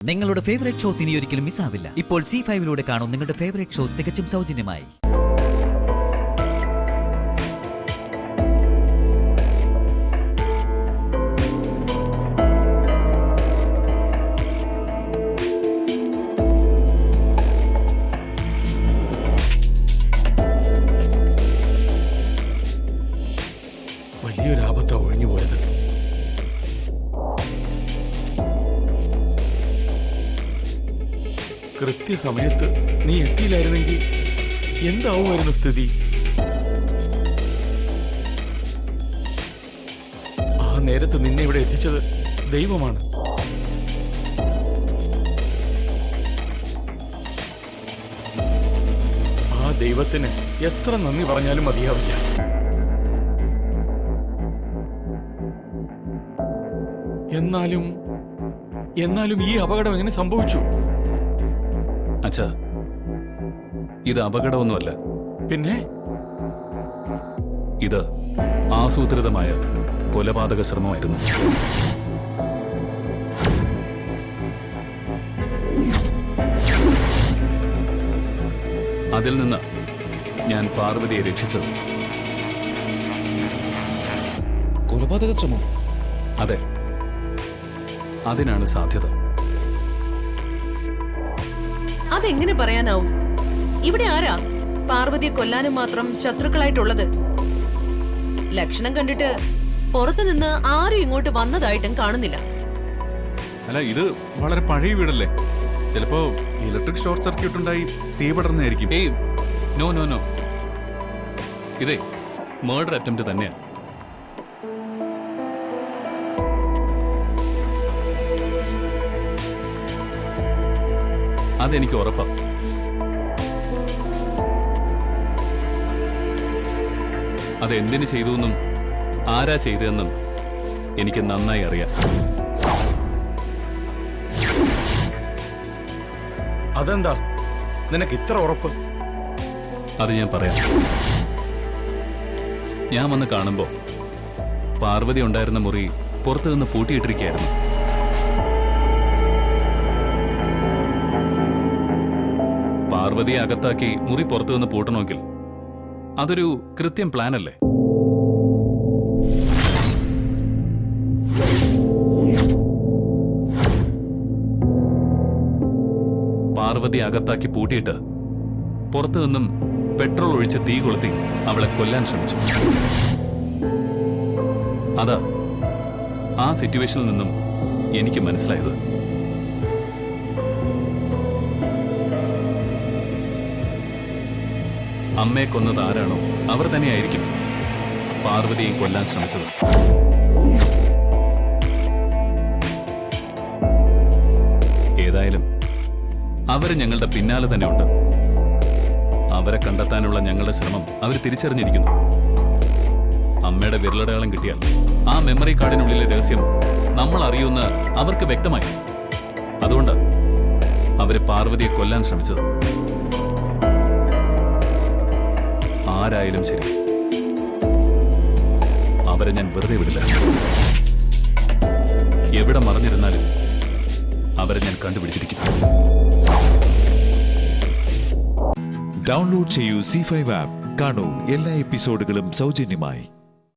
നിങ്ങളുടെ favourite shows ഇനി ഒരിക്കലും മിസ്സാവില്ല. ഇപ്പോൾ C5 കാണും നിങ്ങളുടെ ഫേവറേറ്റ് ഷോ തികച്ചും സൗജന്യമായി. വലിയൊരു ആപത്താ ഒഴിഞ്ഞു പോയത്. കൃത്യസമയത്ത് നീ എത്തിയില്ലായിരുന്നെങ്കിൽ എന്താവുമായിരുന്നു സ്ഥിതി? ആ നേരത്ത് നിന്നെ ഇവിടെ എത്തിച്ചത് ദൈവമാണ്. ആ ദൈവത്തിന് എത്ര നന്ദി പറഞ്ഞാലും മതിയാവില്ല. എന്നാലും ഈ അപകടം എങ്ങനെ സംഭവിച്ചു? അച്ഛാ, ഇത് അപകടമൊന്നുമല്ല. പിന്നെ ഇത് ആസൂത്രിതമായ കൊലപാതക ശ്രമമായിരുന്നു. അതിൽ നിന്ന് ഞാൻ പാർവതിയെ രക്ഷിച്ചത്. കൊലപാതക ശ്രമം? അതെ, അതിനാണ് സാധ്യത. അതെങ്ങനെ പറയാനാവും? ഇവിടെ ആരാ പാർവതിയെ കൊല്ലാനും മാത്രം ശത്രുക്കളായിട്ടുള്ളത്? ലക്ഷണം കണ്ടിട്ട് പുറത്തുനിന്ന് ആരും ഇങ്ങോട്ട് വന്നതായിട്ടും കാണുന്നില്ല. അല്ല, ഇത് വളരെ പഴയ വീടല്ലേ? ചിലപ്പോ ഇലക്ട്രിക് ഷോർട്ട് സർക്യൂട്ട് ഉണ്ടായി തീ പടർന്നായിരിക്കും. ഏയ്, നോ നോ നോ, ഇതേ മർഡർ അറ്റംപ്റ്റ് തന്നെയാ. അതെനിക്ക് ഉറപ്പാ. അതെന്തിനു ചെയ്തുവെന്നും ആരാ ചെയ്തതെന്നും എനിക്ക് നന്നായി അറിയാം. അതെന്താ നിനക്ക് ഇത്ര ഉറപ്പ്? അത് ഞാൻ പറയാം. ഞാൻ വന്ന് കാണുമ്പോ പാർവതി ഉണ്ടായിരുന്ന മുറി പുറത്തു നിന്ന് പൂട്ടിയിട്ടിരിക്കുകയായിരുന്നു. പാർവതിയെ അകത്താക്കി മുറി പുറത്തു നിന്ന് പൂട്ടണമെങ്കിൽ അതൊരു കൃത്യം പ്ലാൻ അല്ലേ? പാർവതി അകത്താക്കി പൂട്ടിയിട്ട് പുറത്തു നിന്നും പെട്രോൾ ഒഴിച്ച് തീ കൊളുത്തി അവളെ കൊല്ലാൻ ശ്രമിച്ചു. അതാ ആ സിറ്റുവേഷനിൽ നിന്നും എനിക്ക് മനസ്സിലായത്. അമ്മയെ കൊന്നത് ആരാണോ അവർ തന്നെയായിരിക്കും പാർവതിയെ കൊല്ലാൻ ശ്രമിച്ചത്. ഏതായാലും അവര് ഞങ്ങളുടെ പിന്നാലെ തന്നെ ഉണ്ട്. അവരെ കണ്ടെത്താനുള്ള ഞങ്ങളുടെ ശ്രമം അവർ തിരിച്ചറിഞ്ഞിരിക്കുന്നു. അമ്മയുടെ വിരലടയാളം കിട്ടിയാൽ ആ മെമ്മറി കാർഡിനുള്ളിലെ രഹസ്യം നമ്മൾ അറിയുമെന്ന് അവർക്ക് വ്യക്തമായി. അതുകൊണ്ട് അവര് പാർവതിയെ കൊല്ലാൻ ശ്രമിച്ചത്. ആരായാലും ശരി, അവരെ ഞാൻ വെറുതെ വിടില്ല. എവിടെ മറഞ്ഞിരുന്നാലും അവരെ ഞാൻ കണ്ടുപിടിച്ചിരിക്കും. ഡൗൺലോഡ് ചെയ്യൂ C5 ആപ്പ്. കാണൂ എല്ലാ എപ്പിസോഡുകളും സൗജന്യമായി.